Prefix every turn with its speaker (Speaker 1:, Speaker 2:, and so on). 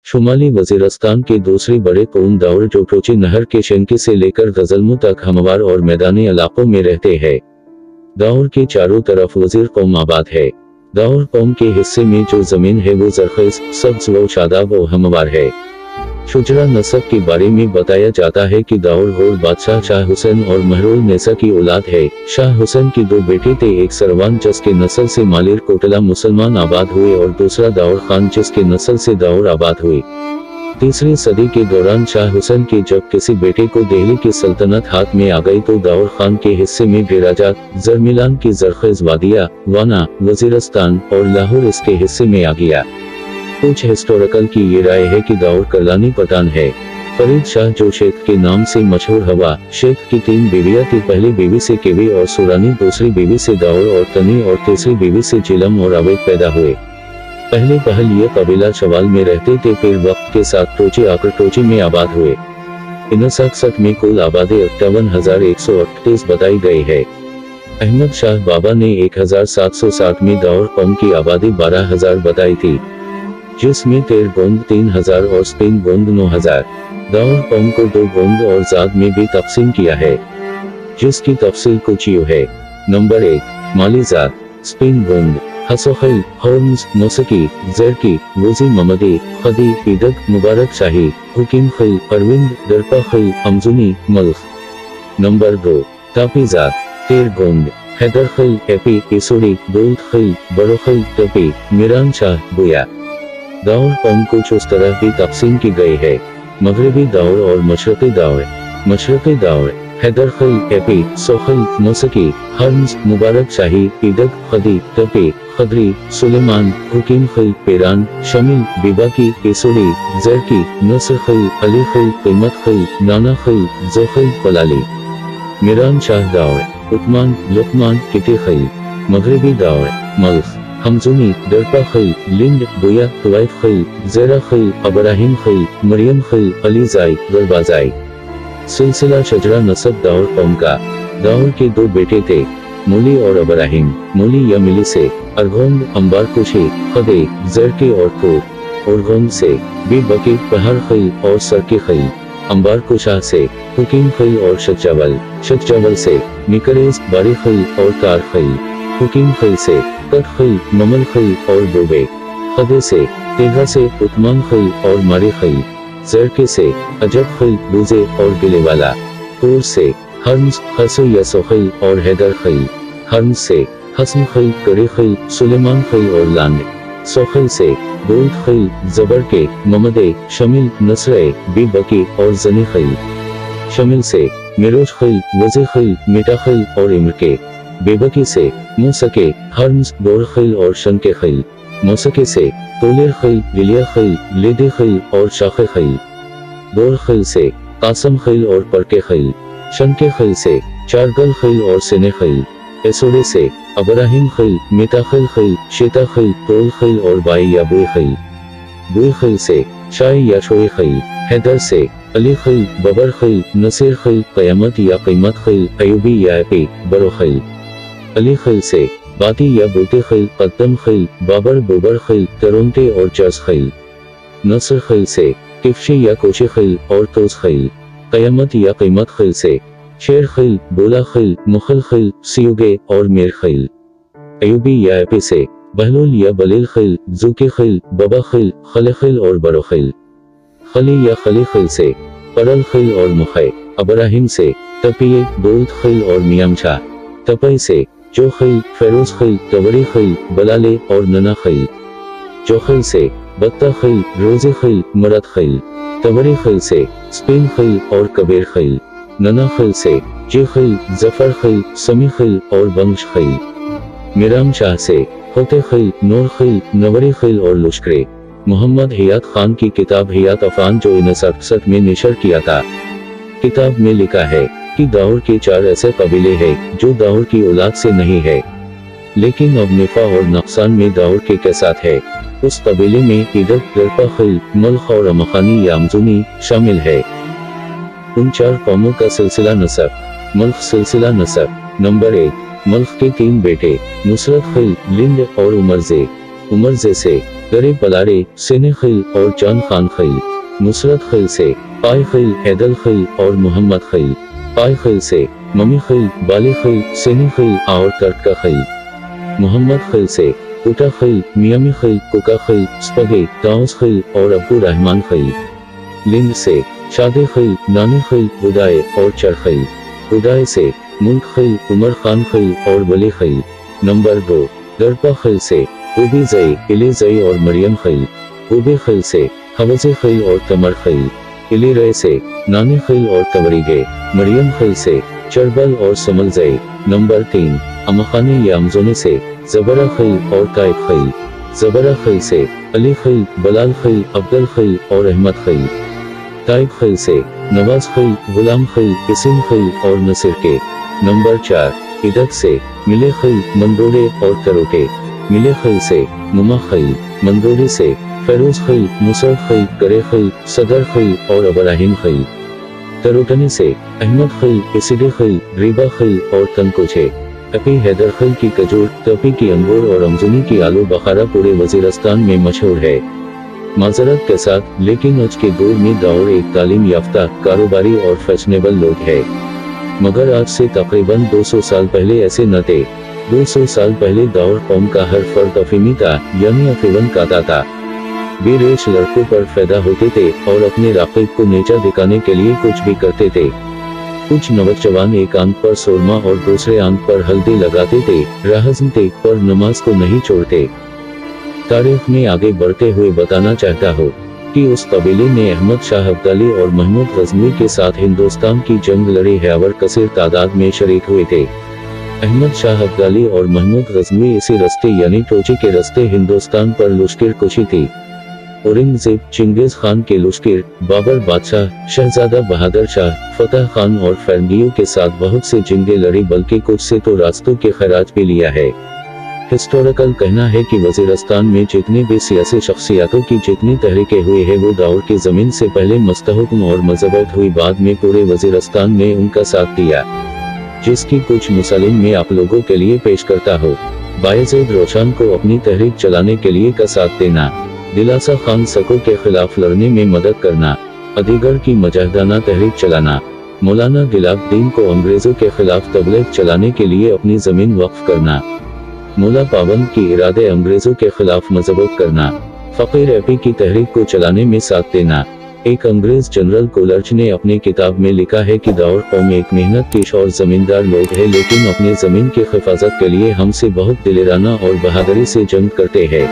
Speaker 1: शुमाली वजीरस्तान के दूसरी बड़े कौम दाउर जो टोची नहर के शेंकी से लेकर गजलमू तक हमवार और मैदानी इलाकों में रहते हैं। दाउर के चारों तरफ वजीर कौम आबाद है। दाउर कौम के हिस्से में जो जमीन है वो जरखेज, सब्ज व शादाब व हमवार है। शुजरा नसब के बारे में बताया जाता है कि दाउर गोल बादशाह शाह हुसैन और महरुल नेसा की औलाद है। शाह हुसैन के दो बेटे थे, एक सरवान जिसके नस्ल से मालिर कोटला मुसलमान आबाद हुए और दूसरा दाउर खान जिसके नस्ल से दाउर आबाद हुए। तीसरी सदी के दौरान शाह हुसैन के जब किसी बेटे को दिल्ली की सल्तनत हाथ में आ गई तो दाउर खान के हिस्से में डेराजात, जरमिलान की जरखेज वादिया, वाना, वजीरस्तान और लाहौर इसके हिस्से में आ गया। कुछ हिस्टोरिकल की ये राय है कि दाउर करलानी पठान है। फरीद शाह जो शेख के नाम से मशहूर हवा, शेख की 3 बीवियां थी। पहली बीवी से केवी और सुरानी, दूसरी बीवी से दाउर और तनी और तीसरी बीवी से जिलम और अवैध पैदा हुए। पहले पहल ये कबीला शवाल में रहते थे, फिर वक्त के साथ टोची आकर टोची में आबाद हुए। 1961 में कुल आबादी 58,138 बताई गई है। अहमद शाह बाबा ने 1760 में दाउर कौम की आबादी 12,000 बताई थी, जिसमें तेर गोंद 3,000 और स्पेन गोंद 9,000। दाउर कौम को 2 गोंद और जात में भी तकसीम किया है, जिसकी तफसील कुछ यूं है। नंबर 1 माली जात, स्पेन गोंद, हसोखिल, हॉर्न्स, मोसकी, जरकी, वजी ममदी, खदी, पीदक, मुबारक शाही, हुकिम खिल, अरविंद, दरपा खिल, अमजुनी, मल्ख। नंबर 2 तापी जात, तेर गोंद, हैदर खिल, एपी, इसोड़ी, दोल्त खिल, बड़ो खिल, टपी, मीरान शाह, बुया। दाउर कौम कुछ उस तरह भी तकसीम की गई है। मगरबी दाउर और मशरक़ी दाउर। मशरक़ी दाउर हैदर खिल, एपी, सोखिल, मोसकी, हर्म्स, मुबारक शाही, पीदक, खदी, टपी, खदरी, सुलेमान, हुकिम खिल, पेरान, शमिल, बीबाकी, इसोड़ी, जरकी, नसर खिल, अली खिल, कीमत खिल, नाना खिल, जोखिल, पलाली। मीरान शाह दाउर, उतमान, लुकमान, किटी खिल। मगरबी दाउर मल्ख, हमजुनी, दरपा खिल, लिंड, बुया, तुवाइफ खिल, ज़ेरा खिल, अब्राहिम खिल, मरियम खिल, अलीजाई, गरबाजाई। सिलसिला शजरा नसब दाउर कौम का। दाउर के 2 बेटे थे, मूली और अब्राहिम। मूली या मिली से अरगोंद, अंबार कुशी, खदे, जरके और को। उर्गोंद से बी बकी, पहाड़ खिल और सरके खिल। अंबार कुशाह से हुकिम खिल और शजावल। शजावल से निकरेज, बारी खिल और तार खिल। हुकिम खिल से कट खिल, ममल खिल और डोबे। खदे से तेगा से उतमान खिल और मारी खिल। जरके से अजब खिल, बूजे और गिलेवाला। तूर से हर्म्स, खसो या सोखिल और हैदर खिल। हर्म्स से हसन खिल, करी खिल, सुलेमान खिल और लांड। सोखिल से दोल्त खिल, जबर के, ममदे, शमिल, नसरे, बी बकी और जनी खिल। शमिल से मिरोज खिल, वजी खिल, मिटा खिल और इमरके। बेबकी से मूसके, हर्म्स, दोर खिल और शनके खिल। मूसके से तोलेर खिल, गिलिया खिल, लेदे खिल और शाखे खिल। दोर खिल से कासम खिल और परके खिल। शनके खिल से चारगल खिल और सेने खिल। एसोड़े से अब्राहिम खिल, मिता खिल, शेता खिल, तोल खिल और बाई या बुई खिल। बुई खिल से शाही या शोई खिल। हैदर से अली खिल, बबर खिल, नसीर खिल, क़यामत या क़ीमत खिल, अयूबी या एपी, बरो खिल। अली खिल से बाती या बूते खिल, कद्दम खिल, बाबर, बोबर खिल, तरोंटे और चर्स खिल। नसर खिल से किफशी या कोशी खिल और तोस खिल। क़यामत या क़ीमत खिल से शेर खिल, बोला खिल, मुखल खिल, सियुगे और मेर खिल। अयूबी या एपी से बहलूल या बलील खिल, जुके खिल, बबा खिल, खले खिल और बरो खिल। खली या खली खिल से परल खिल और मुखे। अब्राहिम से तपिये, दोल्त खिल और मियामछा। तपई से जो खिल, फेरोज खिल, तवरी खिल, बलाले और नना खिल। जो खिल से बत्ता खिल, रोजे खिल, मरद खिल। तवरी खिल से स्पेन खिल और कबीर खिल। नना खिल से जे खिल, जफर खिल, समी खिल और बंश खिल। मीराम शाह से होते खिल, नूर खिल, नवरी खिल और लुश्करे। मोहम्मद हियात खान की किताब हियात अफान जो 1968 में नशर किया था। किताब में लिखा है कि दाउर के 4 ऐसे कबीले हैं जो दाउर की औलाद से नहीं है, लेकिन अब निफा और नक्सान में दाउर के साथ है। उस कबीले में इदक, दरपा खिल, मल्ख और अमखानी या अमजुनी शामिल है। उन 4 कौमों का सिलसिला नसब। मल्ख सिलसिला नसब। नंबर 1 मल्ख के 3 बेटे नुसरत खिल, लिंद और उमरजे। उमरजे से गरे पलारे, सेने खिल और चांद खान खिल। नुसरत खिल से पाय खिल, हैदल खिल और मोहम्मद खिल। पाय खिल से ममी खिल, बाले खिल, सेनी खिल और तर्का खिल। मोहम्मद खिल से कुटा खिल, मियामी खिल, कुका खिल, स्पगे, ताउस खिल और अब्दुल रहमान खिल। लिंग से शादे खिल, नानी खिल, उदाय और चर खिल। उदाय से मुल्क खिल, उमर खान खिल और वली खिल। नंबर 2 दरपा खिल से उबी जई, इले जई और मरियम खिल। उबे खिल से हवजे खिल और तमर खिल। इले रय से नानी खिल और तवरीगे। मरियम खिल से चरबल और समल जई। नंबर 3 अमखानी या अमजोने से जबरा खिल और ताइब खिल। जबरा खिल से अली खिल, बलाल खिल, अब्दुल खिल और अहमद खिल। ताइब खिल से नवाज खिल, गुलाम खिल, इसिम खिल और नसीर के। नंबर 4 इदत से मिले खिल, मंदोरे और तरोटे। मिले खिल से मुमा खिल। मंदोरे से फेरोज खिल, मुसर खिल, करे खिल, सदर खिल और अबराहिम खिल। तरोटने से अहमद खिल, इसिडे खिल, रीबा खिल और तनकोछे। अपी हैदर खिल की खजूर, तपी की अंगूर और अमजुनी की आलू बखारा पूरे वजीरस्तान में मशहूर है। माजरत के साथ, लेकिन आज के दौर में दाऊर एक तालीम याफ्ता, कारोबारी और फैशनेबल लोग है। मगर आज से तकरीबन 200 साल पहले ऐसे न थे। 200 साल पहले दाऊर कौम का हर फर्द अफीमी था, यानी अफीवन खाता था। बेरेश लड़कों पर पैदा होते थे और अपने राक़िब को नीचा दिखाने के लिए कुछ भी करते थे। कुछ नौजवान एक आंख पर सुरमा और दूसरे आंख पर हल्दी लगाते थे, राहज़म थे पर नमाज को नहीं छोड़ते। तारीख में आगे बढ़ते हुए बताना चाहता हूँ कि उस कबीले ने अहमद शाह अब्दाली और महमूद गज़नवी के साथ हिंदुस्तान की जंग लड़ी है और कसीर तादाद में शरीक हुए थे। अहमद शाह अब्दाली और महमूद गज़नवी इसी रास्ते यानी टोची के रास्ते हिंदुस्तान पर लश्कर कुशी थी। औरंगजेब, चिंगेज खान के लश्कर, बाबर बादशाह, शहजादा बहादुर शाह, फतेह खान और फरंगियों के साथ बहुत से जंगें लड़ी, बल्कि कुछ से तो रास्तों के खराज भी लिया है। हिस्टोरिकल कहना है कि वजीरस्तान में जितनी भी सियासी शख्सियतों की जितनी तहरीकें हुई है वो दाऊर की जमीन से पहले मुस्तहकम और मजबूत हुई, बाद में पूरे वजीरस्तान ने उनका साथ दिया, जिसकी कुछ मिसालें मैं आप लोगों के लिए पेश करता हूँ। बायज़ीद रोशन को अपनी तहरीक चलाने के लिए का साथ देना, दिलासा खान सको के खिलाफ लड़ने में मदद करना, अलीगढ़ की मुजाहिदाना तहरीक चलाना, मौलाना गिलाउद्दीन को अंग्रेजों के खिलाफ तबलीग चलाने के लिए अपनी जमीन वक्फ करना, मौला पाबंद की इरादे अंग्रेजों के खिलाफ मजबूत करना, फकीर एपी की तहरीक को चलाने में साथ देना। एक अंग्रेज जनरल कोलर्च ने अपनी किताब में लिखा है कि दाऊर कौम एक मेहनत केश और जमींदार लोग है, लेकिन अपने जमीन की हिफाजत के लिए हमसे बहुत दिलेराना और बहादुरी से जंग करते हैं।